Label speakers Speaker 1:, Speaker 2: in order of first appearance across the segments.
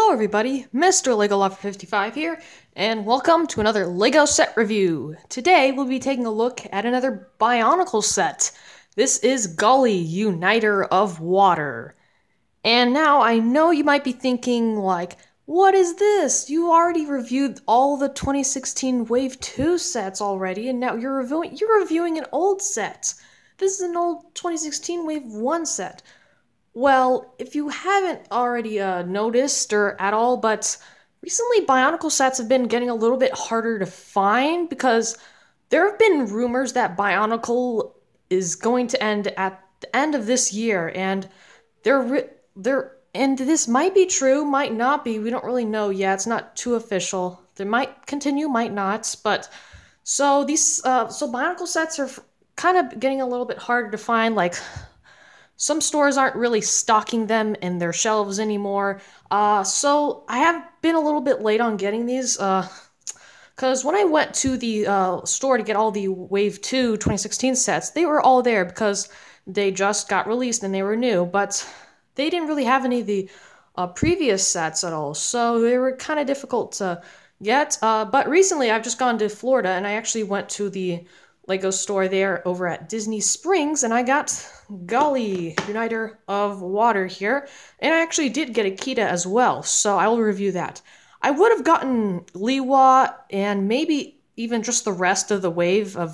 Speaker 1: Hello everybody, Mr. Lego Lover 55 here, and welcome to another LEGO set review. Today we'll be taking a look at another Bionicle set. This is Gali, Uniter of Water. And now I know you might be thinking like, what is this? You already reviewed all the 2016 Wave 2 sets already, and now you're reviewing an old set. This is an old 2016 Wave 1 set. Well, if you haven't already noticed or at all, but recently Bionicle sets have been getting a little bit harder to find because there have been rumors that Bionicle is going to end at the end of this year, and and this might be true, might not be. We don't really know yet. It's not too official. They might continue, might not. But so Bionicle sets are kind of getting a little bit harder to find. Like, some stores aren't really stocking them in their shelves anymore. So I have been a little bit late on getting these. Because when I went to the store to get all the Wave 2 2016 sets, they were all there because they just got released and they were new. But they didn't really have any of the previous sets at all. So they were kind of difficult to get. But recently I've just gone to Florida and I actually went to the Lego store there over at Disney Springs, and I got Gali, Uniter of Water here, and I actually did get a Kita as well, so I will review that. I would have gotten Liwa and maybe even just the rest of the Wave 1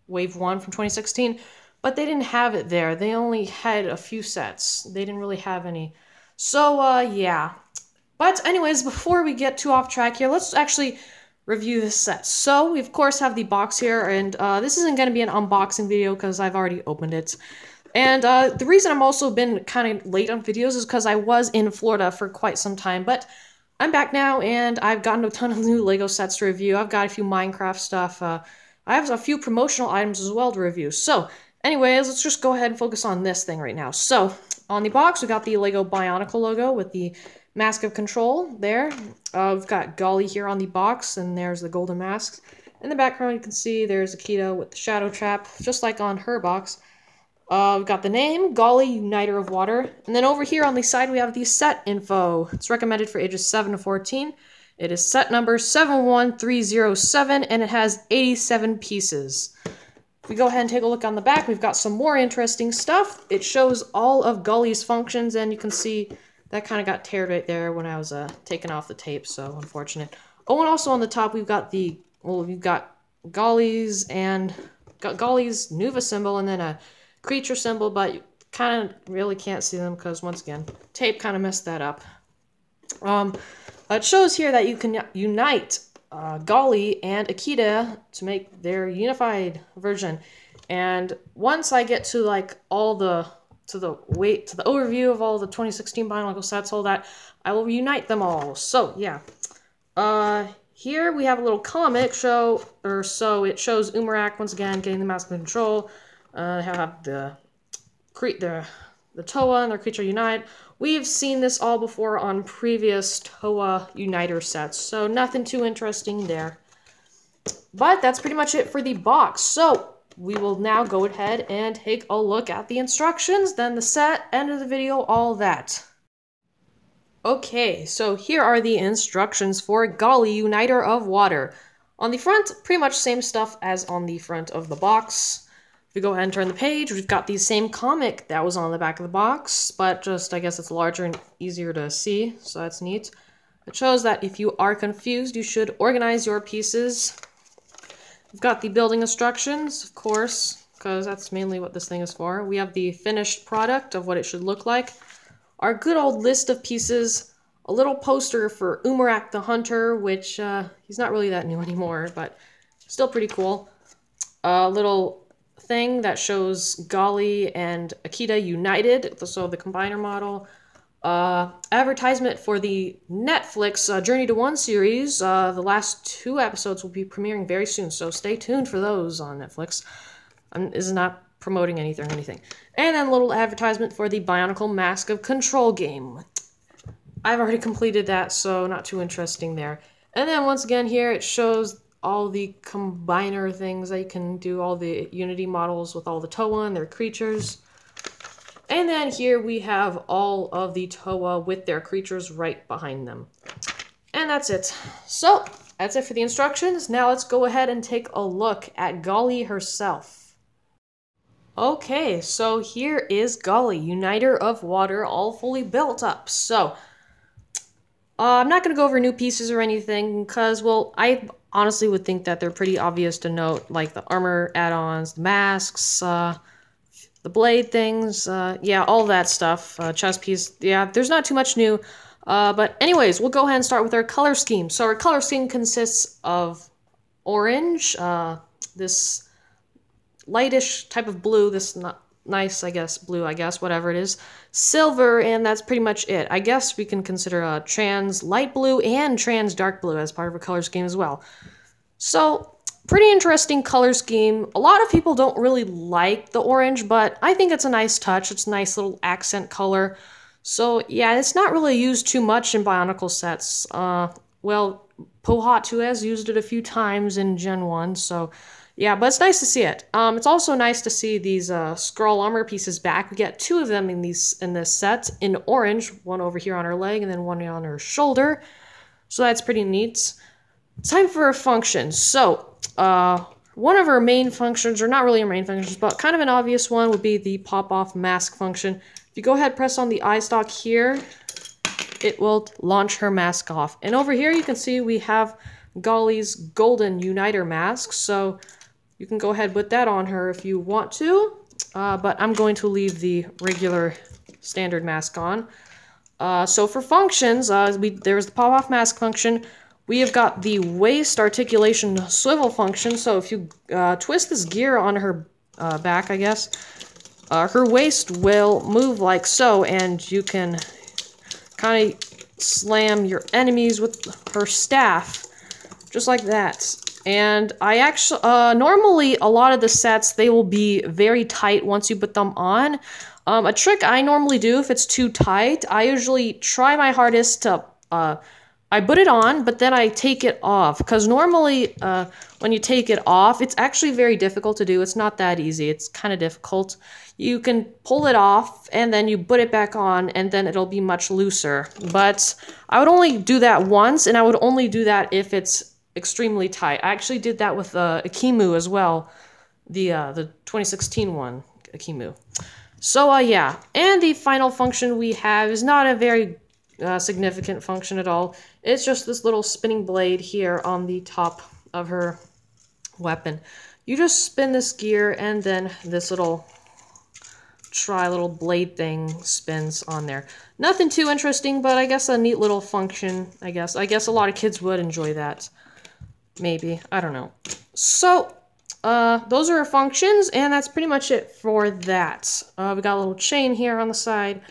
Speaker 1: from 2016, but they didn't have it there. They only had a few sets. They didn't really have any. So, yeah. But anyways, before we get too off track here, let's actually review this set. So we of course have the box here, and this isn't going to be an unboxing video because I've already opened it. And the reason I'm also been kind of late on videos is because I was in Florida for quite some time, but I'm back now and I've gotten a ton of new Lego sets to review. I've got a few Minecraft stuff. I have a few promotional items as well to review. So anyways, let's just go ahead and focus on this thing right now. So on the box we got the Lego Bionicle logo with the mask of control there. We've got Gali here on the box, and there's the golden masks. In the background, you can see there's Akita with the shadow trap, just like on her box. We've got the name, Gali, Uniter of Water. And then over here on the side, we have the set info. It's recommended for ages 7 to 14. It is set number 71307, and it has 87 pieces. If we go ahead and take a look on the back, we've got some more interesting stuff. It shows all of Gali's functions, and you can see that kind of got teared right there when I was taking off the tape, so unfortunate. Oh, and also on the top we've got we've got Gali's Nuva symbol and then a creature symbol, but you kind of really can't see them because once again, tape kind of messed that up. It shows here that you can unite Gali and Akita to make their unified version. And once I get to like all the overview of all the 2016 Bionicle sets, all that, I will reunite them all. So yeah, here we have a little comic so it shows Umarak once again getting the mask of control. Have the Toa and their creature unite. We've seen this all before on previous Toa Uniter sets, so nothing too interesting there. But that's pretty much it for the box. So we will now go ahead and take a look at the instructions, then the set, end of the video, all that. Okay, so here are the instructions for Gali, Uniter of Water. On the front, pretty much same stuff as on the front of the box. If we go ahead and turn the page, we've got the same comic that was on the back of the box, but just, I guess it's larger and easier to see, so that's neat. It shows that if you are confused, you should organize your pieces. We've got the building instructions, of course, because that's mainly what this thing is for. We have the finished product of what it should look like. Our good old list of pieces. A little poster for Umarak the Hunter, which he's not really that new anymore, but still pretty cool. A little thing that shows Gali and Akita united, so the combiner model. Advertisement for the Netflix Journey to One series. The last 2 episodes will be premiering very soon, so stay tuned for those on Netflix. This is not promoting anything or anything. And then a little advertisement for the Bionicle Mask of Control game. I've already completed that, so not too interesting there. And then once again here, it shows all the combiner things that you can do, all the Unity models with all the Toa and their creatures. And then here we have all of the Toa with their creatures right behind them. And that's it. So, that's it for the instructions. Now let's go ahead and take a look at Gali herself. Okay, so here is Gali, Uniter of Water, all fully built up. So, I'm not going to go over new pieces or anything, because, well, I honestly would think that they're pretty obvious to note, like the armor add-ons, the masks, the blade things, yeah, all that stuff, chest piece, yeah, there's not too much new, but anyways, we'll go ahead and start with our color scheme. So our color scheme consists of orange, this lightish type of blue, this nice, I guess, blue, I guess, whatever it is, silver, and that's pretty much it. I guess we can consider a trans light blue and trans dark blue as part of a color scheme as well. So, pretty interesting color scheme. A lot of people don't really like the orange, but I think it's a nice touch. It's a nice little accent color. So, yeah, it's not really used too much in Bionicle sets. Well, Pohatu has used it a few times in Gen 1, so yeah, but it's nice to see it. It's also nice to see these Skrull armor pieces back. We get two of them in this set in orange, one over here on her leg and then one on her shoulder. So that's pretty neat. Time for a function. So, one of our main functions, or not really our main functions, but kind of an obvious one, would be the pop-off mask function. If you go ahead, press on the eye stalk here, it will launch her mask off. And over here you can see we have Gali's golden Uniter mask, so you can go ahead and put that on her if you want to, but I'm going to leave the regular standard mask on. So for functions, there's the pop-off mask function. We have got the waist articulation swivel function, so if you twist this gear on her back, I guess, her waist will move like so, and you can kind of slam your enemies with her staff, just like that. And I actually, normally a lot of the sets, they will be very tight once you put them on. A trick I normally do if it's too tight, I usually try my hardest to, I put it on, but then I take it off. Because normally, when you take it off, it's actually very difficult to do. It's not that easy. It's kind of difficult. You can pull it off, and then you put it back on, and then it'll be much looser. But I would only do that once, and I would only do that if it's extremely tight. I actually did that with Akimu as well, the 2016 one, Akimu. So yeah, and the final function we have is not a very significant function at all. It's just this little spinning blade here on the top of her weapon. You just spin this gear, and then this little blade thing spins on there. Nothing too interesting, but I guess a neat little function, I guess. I guess a lot of kids would enjoy that. Maybe. I don't know. So, those are our functions, and that's pretty much it for that. We got a little chain here on the side.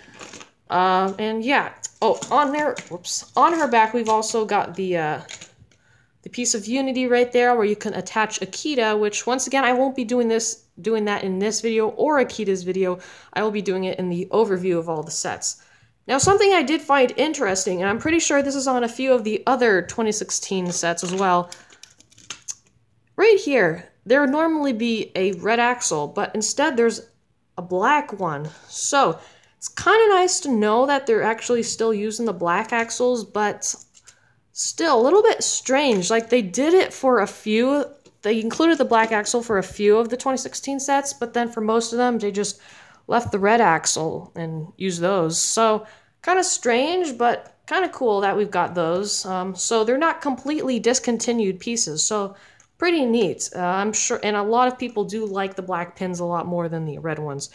Speaker 1: And yeah. Oh, on there, whoops. On her back, we've also got the piece of Unity right there where you can attach Akita, which, once again, I won't be doing that in this video or Akita's video. I will be doing it in the overview of all the sets. Now, something I did find interesting, and I'm pretty sure this is on a few of the other 2016 sets as well. Right here, there would normally be a red axle, but instead there's a black one. So, it's kind of nice to know that they're actually still using the black axles, but still a little bit strange. Like, they did it for a few, they included the black axle for a few of the 2016 sets, but then for most of them, they just left the red axle and used those. So, kind of strange, but kind of cool that we've got those. So, they're not completely discontinued pieces, so pretty neat. I'm sure, and a lot of people do like the black pins a lot more than the red ones.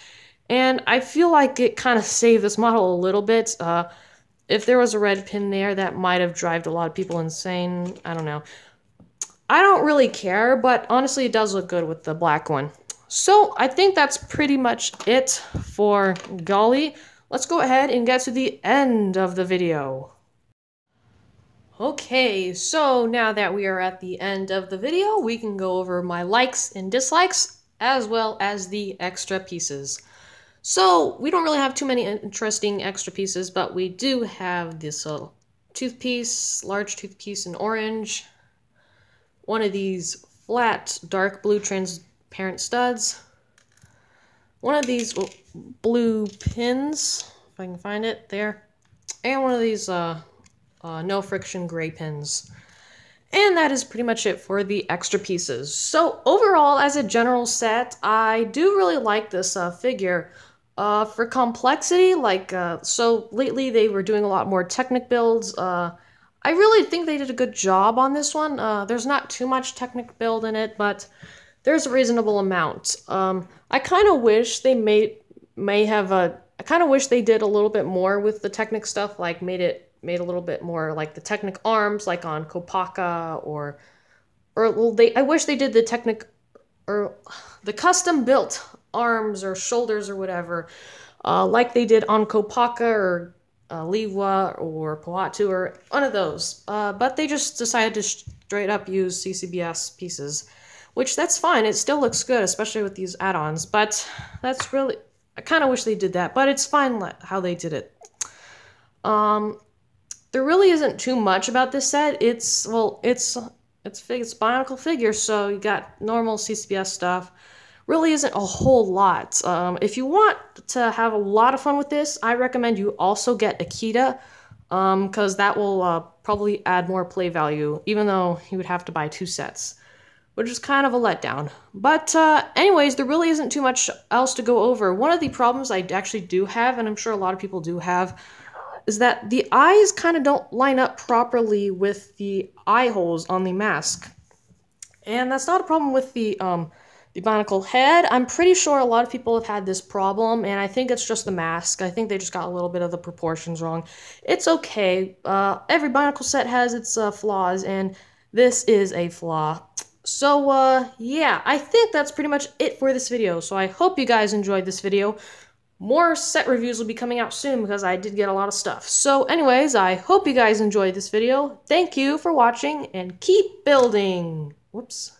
Speaker 1: And I feel like it kind of saved this model a little bit. If there was a red pin there, that might have driven a lot of people insane. I don't know. I don't really care, but honestly, it does look good with the black one. So, I think that's pretty much it for Gali. Let's go ahead and get to the end of the video. Okay, so now that we are at the end of the video, we can go over my likes and dislikes, as well as the extra pieces. So, we don't really have too many interesting extra pieces, but we do have this little toothpiece, large toothpiece in orange, one of these flat dark blue transparent studs, one of these blue pins, if I can find it, there, and one of these no friction gray pins. And that is pretty much it for the extra pieces. So overall, as a general set, I do really like this figure. For complexity, so lately they were doing a lot more Technic builds. I really think they did a good job on this one. There's not too much Technic build in it, but there's a reasonable amount. I kind of wish they I kind of wish they did a little bit more with the Technic stuff, like made a little bit more like the Technic arms, like on Kopaka, or well, I wish they did the Technic or the custom built arms or shoulders or whatever, like they did on Kopaka or Liwa or Poatu or one of those. But they just decided to straight up use CCBS pieces, which that's fine. It still looks good, especially with these add-ons. But that's really, I kind of wish they did that, but it's fine how they did it. There really isn't too much about this set. It's Bionicle figure, so you got normal CCBS stuff. Really isn't a whole lot. If you want to have a lot of fun with this, I recommend you also get Akita, because that will probably add more play value, even though you would have to buy 2 sets, which is kind of a letdown. But anyways, there really isn't too much else to go over. One of the problems I actually do have, and I'm sure a lot of people do have, is that the eyes kind of don't line up properly with the eye holes on the mask. And that's not a problem with the Bionicle head. I'm pretty sure a lot of people have had this problem, and I think it's just the mask. I think they just got a little bit of the proportions wrong. It's okay. Every Bionicle set has its flaws, and this is a flaw. So, yeah, I think that's pretty much it for this video. So I hope you guys enjoyed this video. More set reviews will be coming out soon because I did get a lot of stuff. So anyways, I hope you guys enjoyed this video. Thank you for watching and keep building. Whoops.